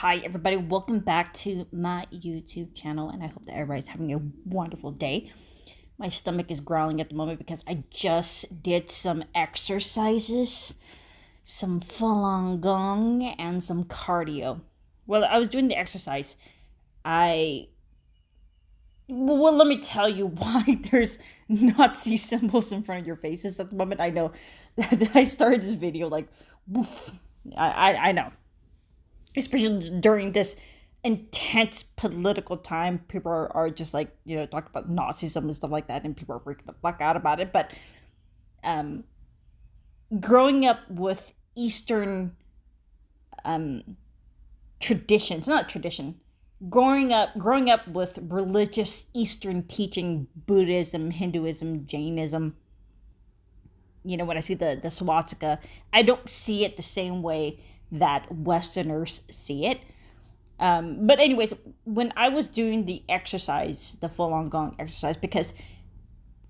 Hi, everybody. Welcome back to my YouTube channel, and I hope that everybody's having a wonderful day. My stomach is growling at the moment because I just did some exercises, some Falun Gong, and some cardio. Well, I was doing the exercise. I well, let me tell you why there's Nazi symbols in front of your faces at the moment. I know that I started this video like, woof. I know, especially during this intense political time. People are just like, talking about Nazism and stuff like that, and people are freaking the fuck out about it. But growing up with Eastern traditions, not tradition, growing up with religious Eastern teaching, Buddhism, Hinduism, Jainism, when I see the swastika, I don't see it the same way that Westerners see it. But anyways, when I was doing the exercise, the Falun Gong exercise, because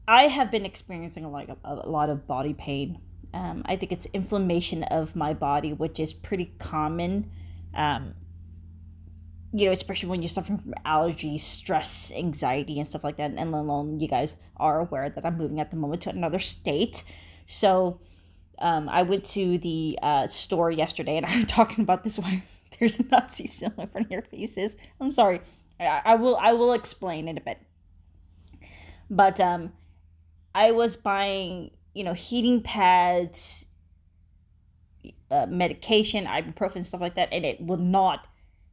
I have been experiencing a lot of body pain. I think it's inflammation of my body, which is pretty common. Especially when you're suffering from allergies, stress, anxiety, and stuff like that. And alone, you guys are aware that I'm moving at the moment to another state. So I went to the store yesterday, and I'm talking about this one. There's a Nazi symbol in front of your faces. I'm sorry. I will explain in a bit. But I was buying, heating pads, medication, ibuprofen, stuff like that, and it will not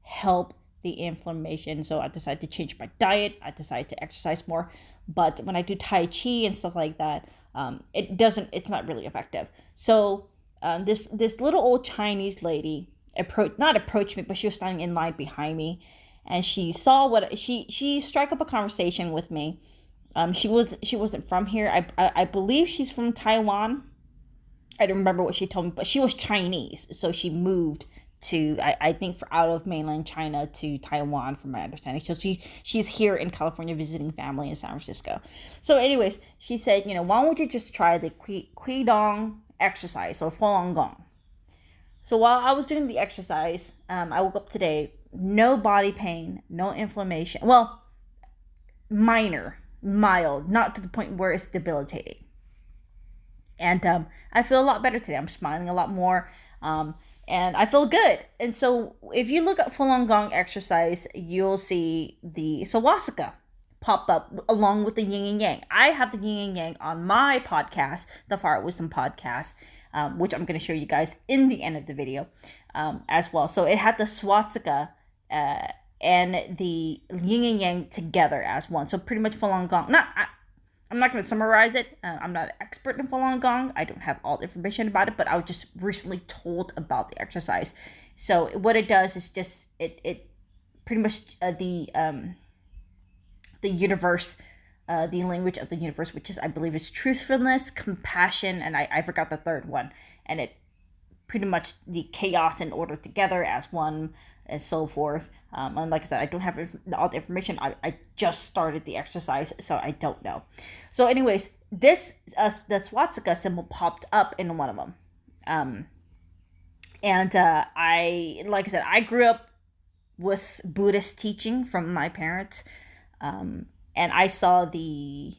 help the inflammation. So I decided to change my diet. I decided to exercise more. But when I do Tai Chi and stuff like that, it's not really effective. So this little old Chinese lady not approached me, but she was standing in line behind me, and she saw what she struck up a conversation with me. She wasn't from here. I believe she's from Taiwan. I don't remember what she told me, but she was Chinese, so she moved to I think for out of mainland China to Taiwan, from my understanding. So she's here in California visiting family in San Francisco. So anyways, she said, why don't you just try the Qigong exercise or Falun Gong? So while I was doing the exercise, I woke up today, no body pain, no inflammation. Well, mild, not to the point where it's debilitating. And I feel a lot better today. I'm smiling a lot more. And I feel good. And so if you look at Falun Gong exercise, you'll see the swastika pop up along with the yin and yang. I have the yin and yang on my podcast, the Fire Wisdom Podcast, which I'm going to show you guys in the end of the video as well. So it had the swastika and the yin and yang together as one. So pretty much Falun Gong. I'm not going to summarize it. I'm not an expert in Falun Gong. I don't have all the information about it, but I was just recently told about the exercise. So what it does is just it pretty much the universe, the language of the universe, which is, I believe, is truthfulness, compassion, and I forgot the third one. And it pretty much the chaos and order together as one, and so forth. And like I said, I don't have all the information. I just started the exercise, so I don't know. So anyways, the swastika symbol popped up in one of them. And like I said, I grew up with Buddhist teaching from my parents. And I saw the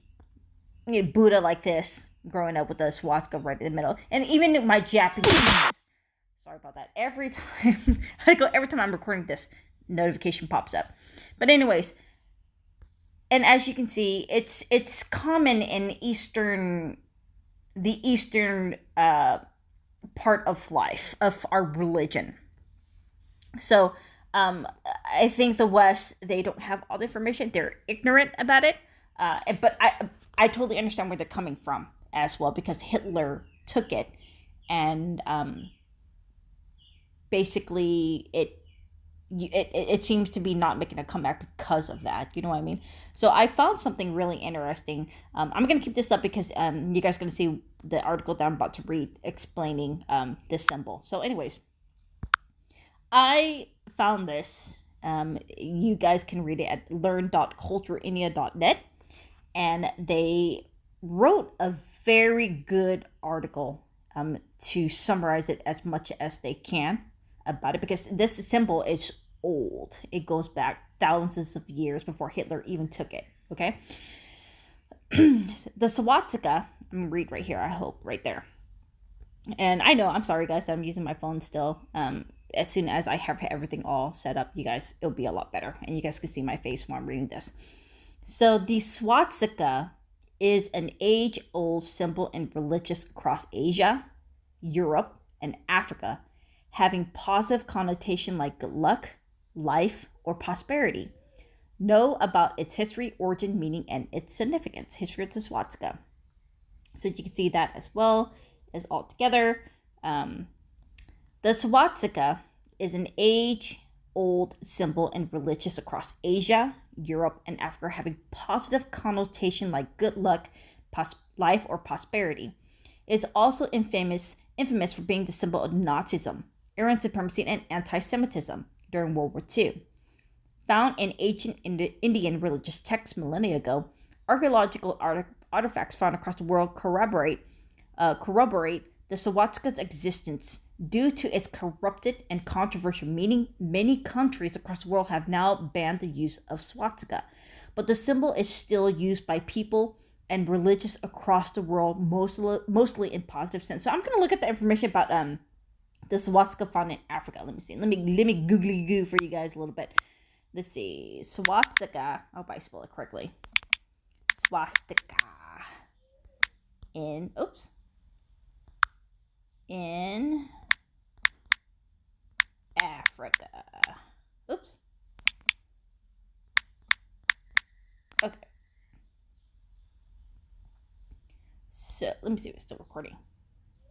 Buddha like this growing up with the swastika right in the middle. And even my Japanese, sorry about that. Every time I'm recording this, notification pops up. But anyways, and as you can see, it's common in the Eastern part of life of our religion. So I think the West, they don't have all the information. They're ignorant about it. But I totally understand where they're coming from as well, because Hitler took it and basically it seems to be not making a comeback because of that. You know what I mean? So I found something really interesting. I'm going to keep this up because you guys are going to see the article that I'm about to read explaining this symbol. So anyways, I found this. You guys can read it at learn.cultureindia.net. And they wrote a very good article to summarize it as much as they can about it, because this symbol is old. It goes back thousands of years before Hitler even took it. Okay. The swastika, I'm going to read right here, I hope, right there. And I know, I'm sorry guys, I'm using my phone still. As soon as I have everything all set up, you guys, it'll be a lot better. And you guys can see my face while I'm reading this. So the swastika is an age-old symbol in religious across Asia, Europe, and Africa, having positive connotation like good luck, life, or prosperity. Know about its history, origin, meaning, and its significance. History of the swastika. So you can see that as well as all together. The swastika is an age-old symbol in religious across Asia, Europe, and Africa, having positive connotation like good luck, life, or prosperity. It is also infamous for being the symbol of Nazism, Aryan supremacy, and anti-Semitism during World War II. Found in ancient Indian religious texts millennia ago, archaeological artifacts found across the world corroborate the swastika's existence due to its corrupted and controversial meaning. Many countries across the world have now banned the use of swastika, but the symbol is still used by people and religious across the world, mostly in positive sense. So I'm going to look at the information about the swastika found in Africa. Let me see. Let me googly goo for you guys a little bit. Let's see. Swastika. I hope I spell it correctly. Swastika. In Africa. Okay. So let me see if it's still recording.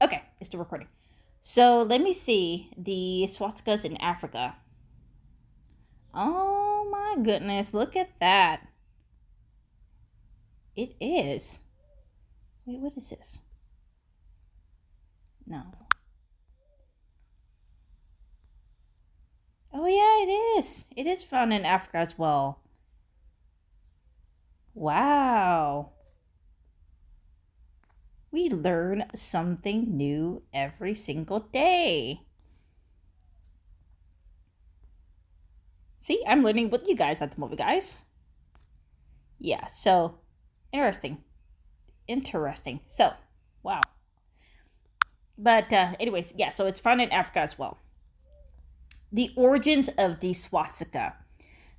Okay, it's still recording. So let me see the swastikas in Africa. Oh my goodness, look at that. It is. Wait, what is this? No. Oh yeah, it is. It is found in Africa as well. Wow. We learn something new every single day. See, I'm learning with you guys at the moment, guys. Yeah, so interesting. So, wow. But anyways, yeah, so it's found in Africa as well. The origins of the swastika.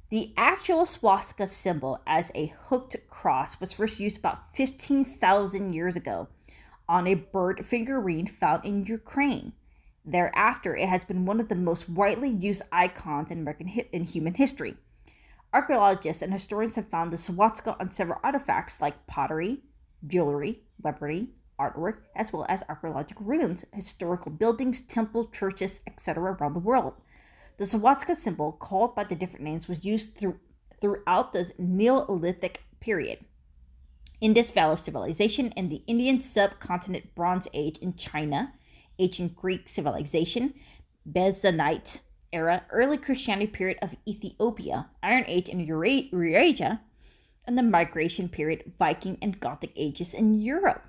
The actual swastika symbol as a hooked cross was first used about 15,000 years ago on a bird figurine found in Ukraine. Thereafter, it has been one of the most widely used icons in human history. Archaeologists and historians have found the swastika on several artifacts like pottery, jewelry, weaponry, artwork, as well as archaeological ruins, historical buildings, temples, churches, etc. around the world. The swastika symbol, called by the different names, was used throughout the Neolithic period, Indus Valley Civilization in the Indian subcontinent, Bronze Age in China, ancient Greek civilization, Byzantine era, early Christianity period of Ethiopia, Iron Age in Eurasia, and the migration period, Viking and Gothic ages in Europe.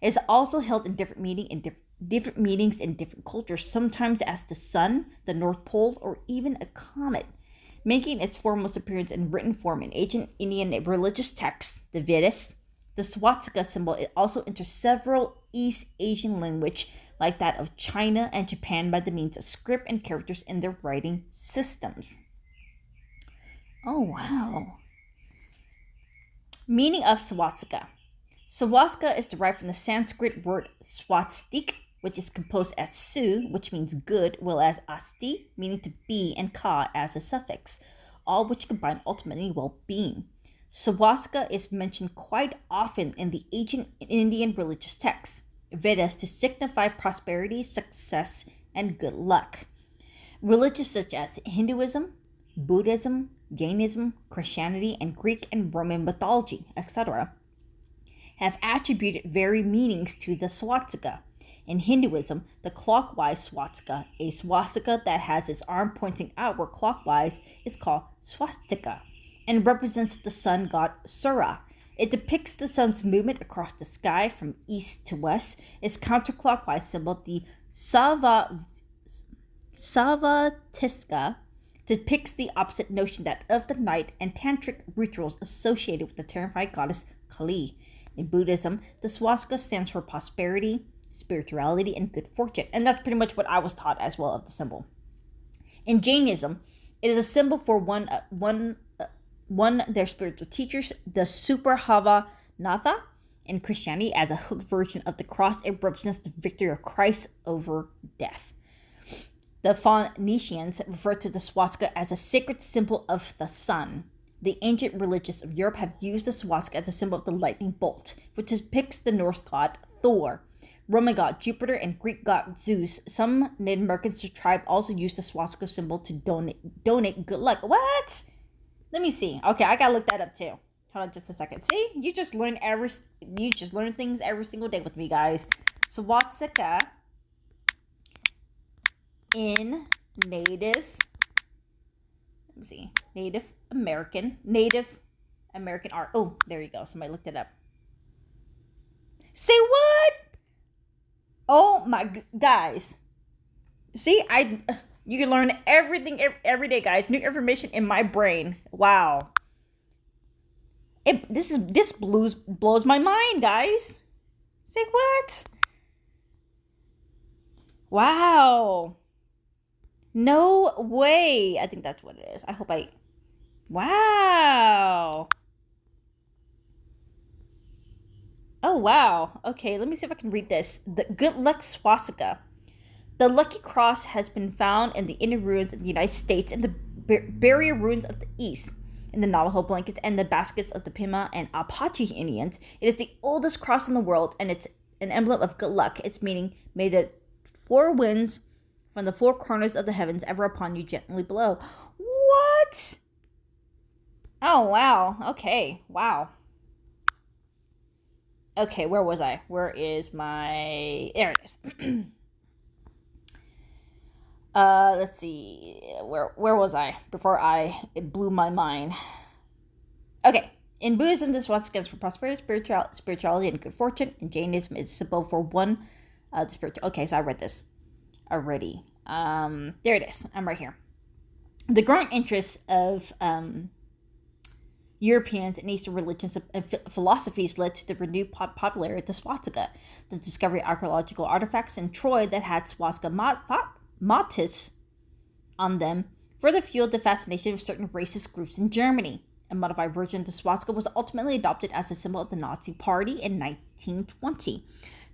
It is also held in different meanings in different cultures, sometimes as the sun, the North Pole, or even a comet. Making its foremost appearance in written form in ancient Indian religious texts, the Vedas. The swastika symbol also enters several East Asian languages like that of China and Japan by the means of script and characters in their writing systems. Oh, wow. Meaning of swastika. Swastika is derived from the Sanskrit word swastik, which is composed as su, which means good, well as asti, meaning to be, and ka as a suffix, all which combine ultimately well-being. Swastika is mentioned quite often in the ancient Indian religious texts, Vedas, to signify prosperity, success, and good luck. Religions such as Hinduism, Buddhism, Jainism, Christianity, and Greek and Roman mythology, etc., have attributed varied meanings to the swastika. In Hinduism, the clockwise swastika, a swastika that has its arm pointing outward clockwise, is called swastika and represents the sun god Surya. It depicts the sun's movement across the sky from east to west. Its counterclockwise symbol, the Svastika, depicts the opposite notion that of the night and tantric rituals associated with the terrified goddess Kali. In Buddhism, the swastika stands for prosperity, spirituality, and good fortune. And that's pretty much what I was taught as well of the symbol. In Jainism, it is a symbol for one their spiritual teachers, the Superhavanatha. In Christianity, as a hooked version of the cross, it represents the victory of Christ over death. The Phoenicians referred to the swastika as a sacred symbol of the sun. The ancient religions of Europe have used the swastika as a symbol of the lightning bolt, which depicts the Norse god Thor, Roman god Jupiter, and Greek god Zeus. Some Native American tribe also used the swastika symbol to donate good luck. What? Let me see. Okay, I gotta look that up too. Hold on just a second. See, you just learn things every single day with me, guys. Swastika in Native American art. Oh, there you go. Somebody looked it up. Say what? Oh my guys. See, you can learn everything every day, guys. New information in my brain. Wow. This blows my mind, guys. Say what? Wow. No way. I think that's what it is. Wow. Oh, wow. Okay, let me see if I can read this. The Good Luck Swastika. The Lucky Cross has been found in the Indian ruins of the United States and the barrier ruins of the East. In the Navajo blankets and the baskets of the Pima and Apache Indians. It is the oldest cross in the world, and it's an emblem of good luck. Its meaning, may the four winds from the four corners of the heavens ever upon you gently blow. What? Oh, wow. Okay. Wow. Okay, where was I? Where is my... There it is. Let's see. Where was I before it blew my mind? Okay. In Buddhism, the swastika stands for prosperity, spirituality, and good fortune. In Jainism, it's a symbol for the spiritual. Okay, so I read this already. There it is. I'm right here. The growing interest of Europeans and Eastern religions and philosophies led to the renewed popularity of the swastika. The discovery of archaeological artifacts in Troy that had swastika motifs on them further fueled the fascination of certain racist groups in Germany. A modified version of the swastika was ultimately adopted as a symbol of the Nazi Party in 1920.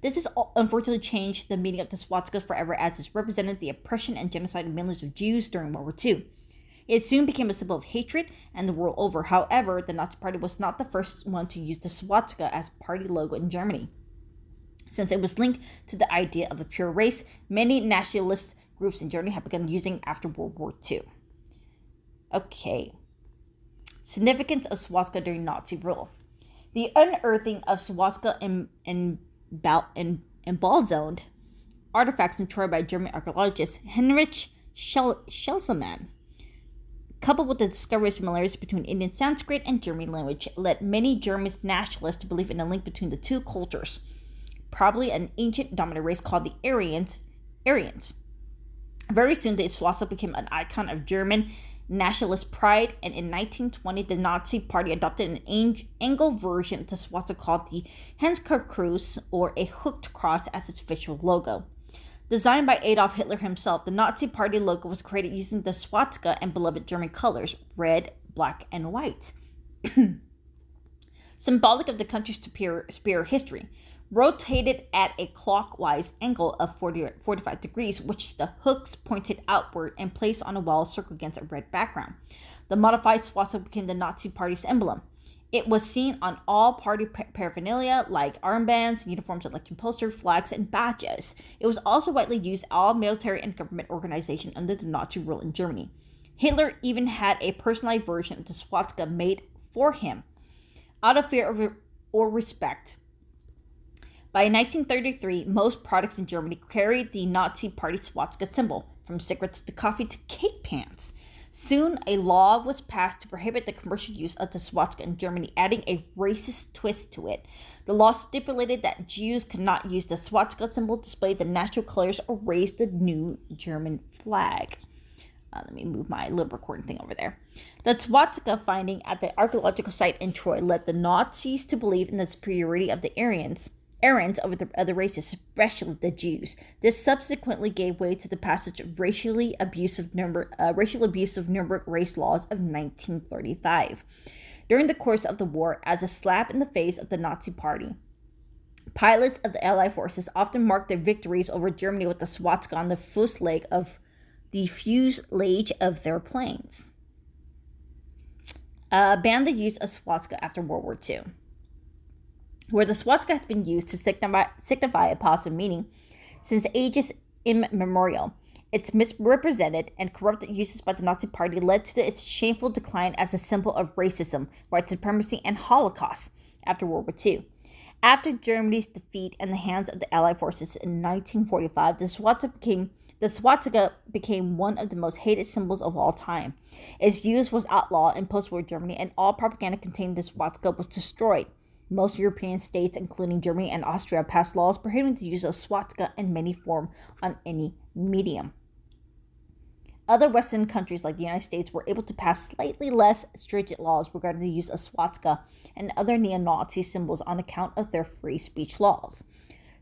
This has unfortunately changed the meaning of the swastika forever, as it represented the oppression and genocide of millions of Jews during World War II. It soon became a symbol of hatred and the world over. However, the Nazi Party was not the first one to use the swastika as party logo in Germany. Since it was linked to the idea of a pure race, many nationalist groups in Germany have begun using it after World War II. Okay. Significance of swastika during Nazi rule. The unearthing of swastika embalmed artifacts in Troy by German archaeologist Heinrich Schlesselmann, coupled with the discovery of similarities between Indian Sanskrit and German language, led many German nationalists to believe in a link between the two cultures, probably an ancient dominant race called the Aryans. Very soon, the swastika became an icon of German nationalist pride, and in 1920, the Nazi Party adopted an angle version of the swastika called the Hakenkreuz, or a hooked cross, as its official logo. Designed by Adolf Hitler himself, the Nazi Party logo was created using the swastika and beloved German colors, red, black, and white. Symbolic of the country's superior history, rotated at a clockwise angle of 45 degrees, which the hooks pointed outward and placed on a wall circled against a red background. The modified swastika became the Nazi Party's emblem. It was seen on all party paraphernalia like armbands, uniforms, election posters, flags, and badges. It was also widely used in all military and government organizations under the Nazi rule in Germany. Hitler even had a personalized version of the swastika made for him, out of fear or respect. By 1933, most products in Germany carried the Nazi Party swastika symbol, from cigarettes to coffee to cake pans. Soon, a law was passed to prohibit the commercial use of the swastika in Germany, adding a racist twist to it. The law stipulated that Jews could not use the swastika symbol, display the national colors, or raise the new German flag. Let me move my little recording thing over there. The swastika finding at the archaeological site in Troy led the Nazis to believe in the superiority of the Aryans over the other races, especially the Jews. This subsequently gave way to the passage of racial abuse of Nuremberg race laws of 1935. During the course of the war, as a slap in the face of the Nazi Party, pilots of the Allied forces often marked their victories over Germany with the swastika on the fuselage of their planes. Banned the use of swastika after World War II. Where the swastika has been used to signify a positive meaning since ages immemorial, its misrepresented and corrupted uses by the Nazi Party led to its shameful decline as a symbol of racism, white supremacy, and Holocaust after World War II. After Germany's defeat in the hands of the Allied forces in 1945, the swastika became one of the most hated symbols of all time. Its use was outlawed in post-war Germany, and all propaganda containing the swastika was destroyed. Most European states, including Germany and Austria, passed laws prohibiting the use of swastika in any form on any medium. Other Western countries like the United States were able to pass slightly less stringent laws regarding the use of swastika and other neo-Nazi symbols on account of their free speech laws.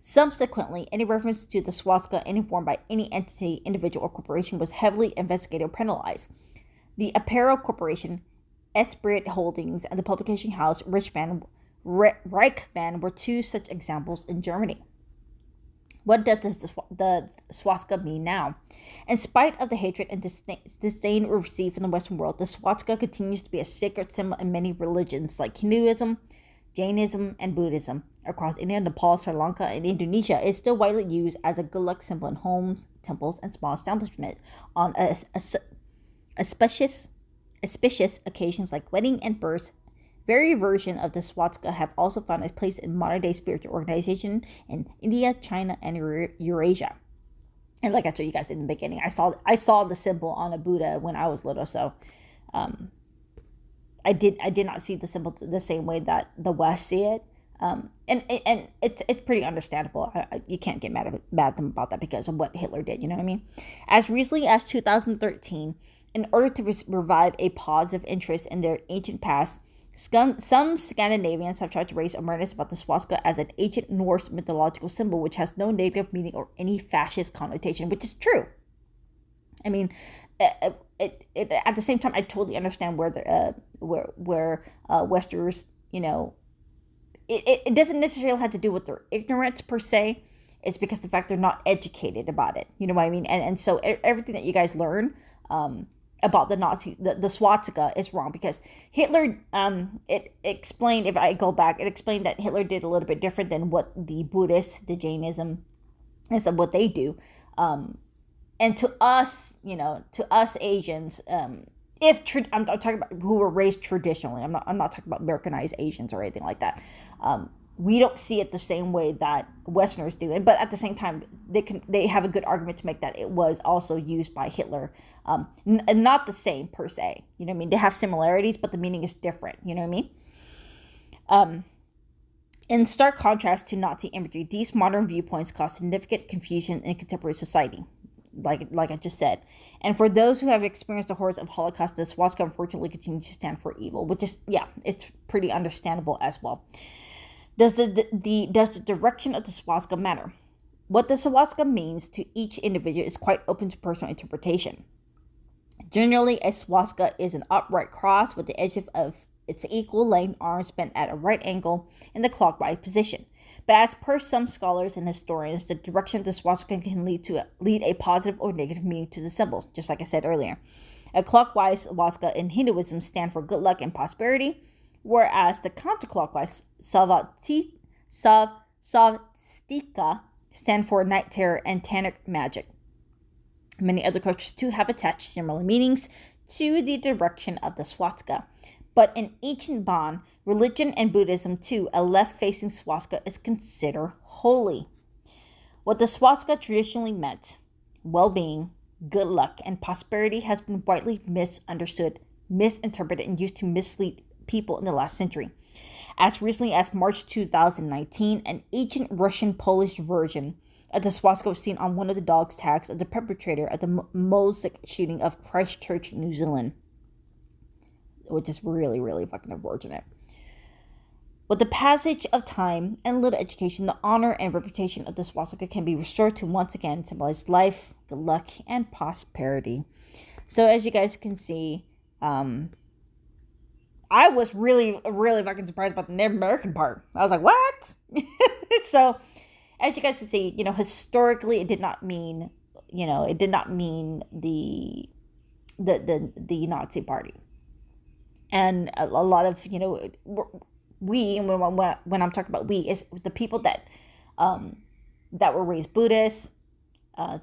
Subsequently, any reference to the swastika in any form by any entity, individual, or corporation was heavily investigated or penalized. The apparel corporation, Esprit Holdings, and the publication house Reichsbahn were two such examples in Germany. What does the swastika mean now? In spite of the hatred and disdain we receive from the Western world, the swastika continues to be a sacred symbol in many religions like Hinduism, Jainism, and Buddhism. Across India, Nepal, Sri Lanka, and Indonesia, it is still widely used as a good luck symbol in homes, temples, and small establishments on auspicious occasions like wedding and births. Various versions of the swastika have also found a place in modern-day spiritual organization in India, China, and Eurasia. And like I told you guys in the beginning, I saw the symbol on a Buddha when I was little, so I did not see the symbol the same way that the West see it. And it's pretty understandable. You can't get mad at them about that because of what Hitler did. You know what I mean? As recently as 2013, in order to revive a positive interest in their ancient past, some Scandinavians have tried to raise awareness about the swastika as an ancient Norse mythological symbol, which has no negative meaning or any fascist connotation, which is true. I mean, at the same time, I totally understand where Westerners, it doesn't necessarily have to do with their ignorance per se. It's because the fact they're not educated about it. You know what I mean? And so everything that you guys learn about the Nazis, the swastika is wrong because Hitler, it explained, if I go back, it explained that Hitler did a little bit different than what the Buddhists, the Jainism, and so what they do. And to us, to us Asians, I'm talking about who were raised traditionally. I'm not talking about Americanized Asians or anything like that. We don't see it the same way that Westerners do, but at the same time, they have a good argument to make that it was also used by Hitler, and not the same per se. You know what I mean? They have similarities, but the meaning is different. You know what I mean? In stark contrast to Nazi imagery, these modern viewpoints cause significant confusion in contemporary society, like I just said. And for those who have experienced the horrors of Holocaust, the swastika unfortunately continues to stand for evil, which is, it's pretty understandable as well. Does the direction of the swastika matter? What the swastika means to each individual is quite open to personal interpretation. Generally, a swastika is an upright cross with the edge of its equal length arms bent at a right angle in the clockwise position. But as per some scholars and historians, the direction of the swastika can lead a positive or negative meaning to the symbol, just like I said earlier. A clockwise swastika in Hinduism stands for good luck and prosperity, whereas the counterclockwise Swastika stand for night terror and tantric magic. Many other cultures too have attached similar meanings to the direction of the swastika. But in ancient Bon, religion and Buddhism too, a left-facing swastika is considered holy. What the swastika traditionally meant, well-being, good luck, and prosperity has been widely misunderstood, misinterpreted, and used to mislead people in the last century. As recently as March 2019, an ancient Russian-Polish version The swastika was seen on one of the dog's tags of the perpetrator at the Mosaic shooting of Christchurch, New Zealand, which is really, really fucking unfortunate. With the passage of time and little education, the honor and reputation of the swastika can be restored to once again symbolize life, good luck, and prosperity. So as you guys can see, I was really, really fucking surprised about the Native American part. I was like, what? So as you guys can see, historically, it did not mean the Nazi Party. And a lot of, we, and when I'm talking about we, is the people that were raised Buddhist,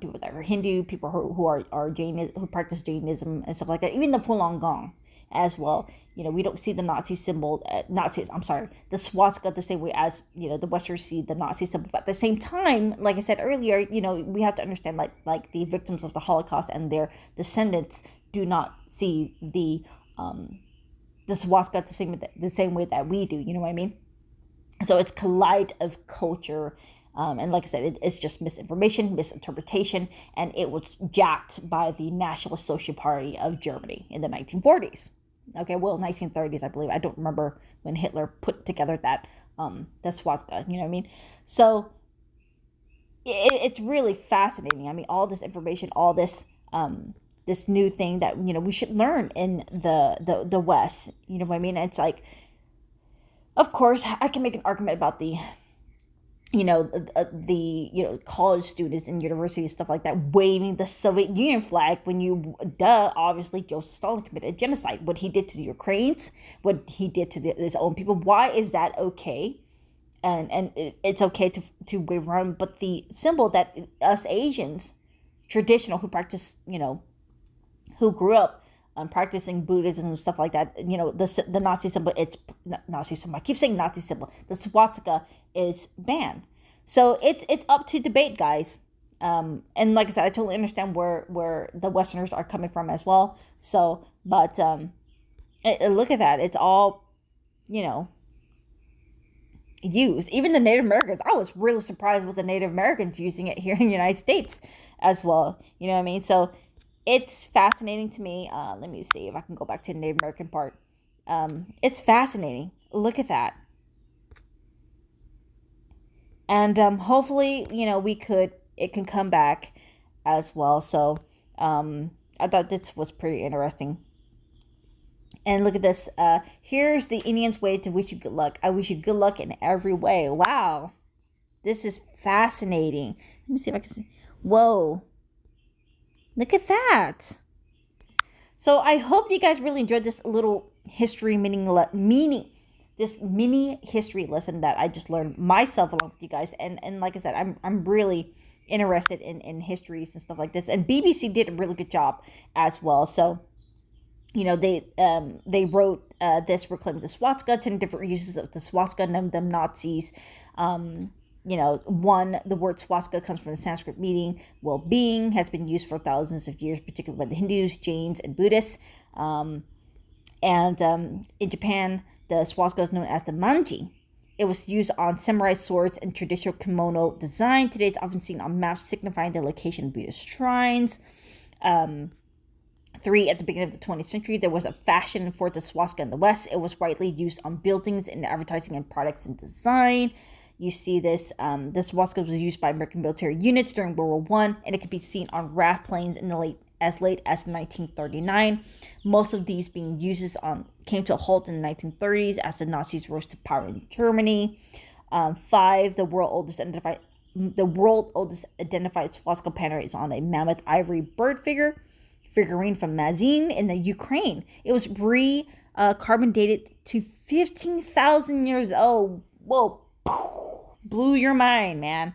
people that are Hindu, people who are Jain, who practice Jainism and stuff like that. Even the Falun Gong as well. We don't see the Nazi symbol, the swastika the same way as, the Westerners see the Nazi symbol. But at the same time, like I said earlier, we have to understand like the victims of the Holocaust and their descendants do not see the swastika the same way that we do. You know what I mean? So it's collide of culture. And like I said, it's just misinformation, misinterpretation, and it was jacked by the Nationalist Social Party of Germany in the 1940s. Okay, well, 1930s, I believe. I don't remember when Hitler put together that swastika, you know what I mean? So it's really fascinating. I mean, all this information, all this this new thing that, we should learn in the West, you know what I mean? It's like, of course, I can make an argument about the college students in universities, stuff like that, waving the Soviet Union flag when obviously Joseph Stalin committed genocide. What he did to the Ukrainians, what he did to his own people. Why is that okay? And it's okay to wave around, but the symbol that us Asians, traditional, who practice, who grew up practicing Buddhism and stuff like that, the Nazi symbol, it's not Nazi symbol. I keep saying Nazi symbol. The swastika is banned. So it's up to debate, guys. And like I said, I totally understand where the Westerners are coming from as well. So, but look at that. It's all, used. Even the Native Americans. I was really surprised with the Native Americans using it here in the United States as well. You know what I mean? So it's fascinating to me. Let me see if I can go back to the Native American part. It's fascinating. Look at that. And hopefully, it can come back as well. So I thought this was pretty interesting. And look at this. Here's the Indians' way to wish you good luck. I wish you good luck in every way. Wow. This is fascinating. Let me see if I can see. Whoa. Look at that. So I hope you guys really enjoyed this little history this mini history lesson that I just learned myself along with you guys. And like I said, I'm really interested in histories and stuff like this. And BBC did a really good job as well. So, they wrote this reclaimed the swastika, 10 different uses of the swastika, none of them Nazis. One, the word swastika comes from the Sanskrit meaning well-being, has been used for thousands of years, particularly by the Hindus, Jains, and Buddhists. And in Japan, the swastika is known as the manji. It was used on samurai swords and traditional kimono design. Today, it's often seen on maps signifying the location of Buddhist shrines. 3, at the beginning of the 20th century, there was a fashion for the swastika in the West. It was widely used on buildings in advertising and products and design. You see this. This swastika was used by American military units during World War I, and it could be seen on RAF planes in as late as 1939. Most of these being used came to a halt in the 1930s as the Nazis rose to power in Germany. 5, the world oldest identified swastika pattern is on a mammoth ivory bird figurine from Mazin in the Ukraine. It was carbon dated to 15,000 years old. Whoa. Blew your mind, man.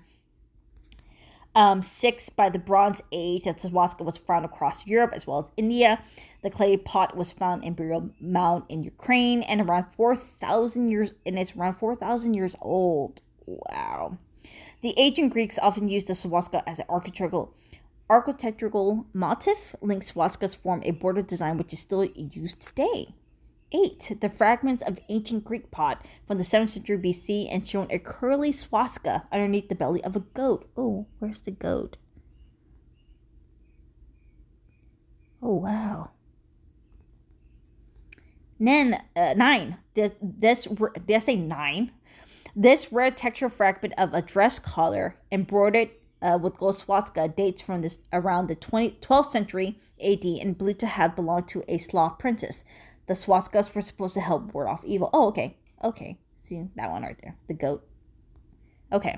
6, by the Bronze Age, that swastika was found across Europe as well as India. The clay pot was found in Burial Mound in Ukraine and around 4,000 years, and it's around 4,000 years old. Wow. The ancient Greeks often used the swastika as an architectural motif. Linked swastikas form a border design which is still used today. 8. The fragments of ancient Greek pot from the 7th century BC and shown a curly swastika underneath the belly of a goat. Oh, where's the goat? Oh, wow. Then 9. Did I say 9? This rare texture fragment of a dress collar embroidered with gold swastika dates from around the 12th century AD and believed to have belonged to a Slav princess. The swastikas were supposed to help ward off evil. Oh, okay. Okay. See that one right there. The goat. Okay.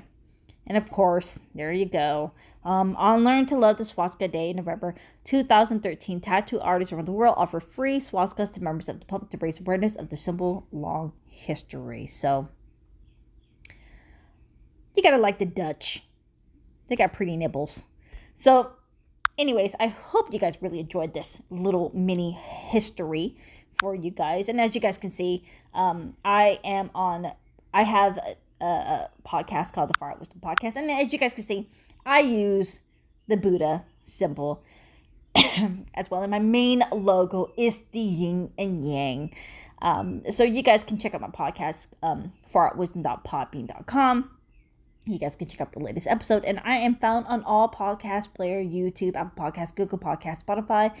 And of course, there you go. On Learn to Love the Swastika Day in November 2013, tattoo artists around the world offer free swastikas to members of the public to raise awareness of the symbol long history. So, you gotta like the Dutch. They got pretty nibbles. So, anyways, I hope you guys really enjoyed this little mini history for you guys. And as you guys can see, I have a podcast called the Far Out Wisdom Podcast. And as you guys can see, I use the Buddha symbol as well. And my main logo is the yin and yang. So you guys can check out my podcast, faroutwisdom.podbean.com. You guys can check out the latest episode. And I am found on all podcast player, YouTube, Apple Podcasts, Google Podcasts, Spotify,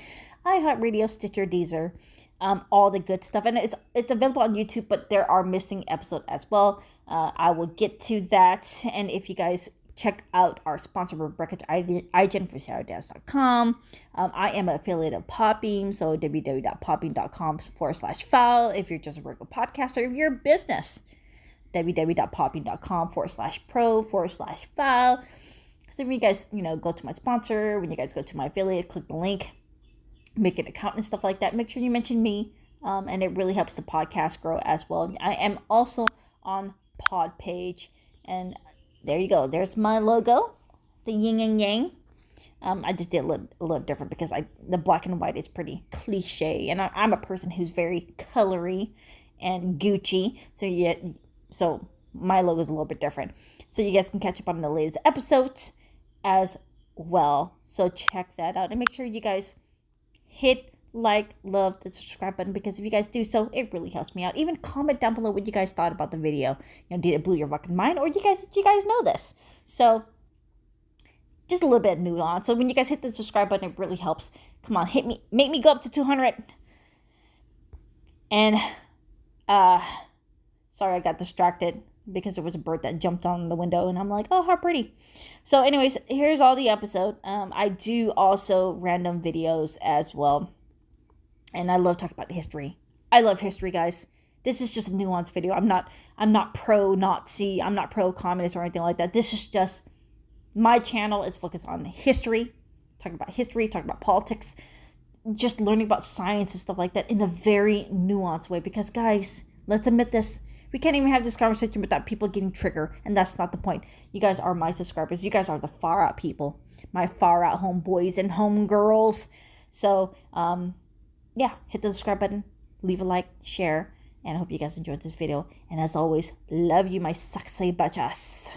iHeartRadio, Stitcher, Deezer, all the good stuff. And it's available on YouTube, but there are missing episodes as well. I will get to that. And if you guys check out our sponsor, Rebecca iGen for ShadowDance.com. I am an affiliate of Podbean, so www.podbean.com/file if you're just a regular podcaster. If you're a business, www.podbean.com/pro/file. So when you guys, go to my sponsor, when you guys go to my affiliate, click the link, make an account and stuff like that. Make sure you mention me, and it really helps the podcast grow as well. I am also on Pod Page, and there you go. There's my logo, the yin and yang. I just did a little different because the black and white is pretty cliche, and I'm a person who's very colory and Gucci. So my logo is a little bit different. So you guys can catch up on the latest episodes as well. So check that out, and make sure you guys hit love the subscribe button, because if you guys do so, it really helps me out. Even comment down below what you guys thought about the video. Did it blow your fucking mind, or did you guys know this? So just a little bit of nuance. So when you guys hit the subscribe button, it really helps. Come on, hit me, make me go up to 200. And sorry, I got distracted because there was a bird that jumped on the window, and I'm like, oh, how pretty. So anyways, here's all the episode. I do also random videos as well. And I love talking about history. I love history, guys. This is just a nuanced video. I'm not pro-Nazi. I'm not pro-communist or anything like that. This is just, my channel is focused on history, talking about politics, just learning about science and stuff like that in a very nuanced way. Because, guys, let's admit this. We can't even have this conversation without people getting triggered. And that's not the point. You guys are my subscribers. You guys are the far out people. My far out homeboys and homegirls. So, yeah, hit the subscribe button, leave a like, share, and I hope you guys enjoyed this video. And as always, love you, my sexy bitches.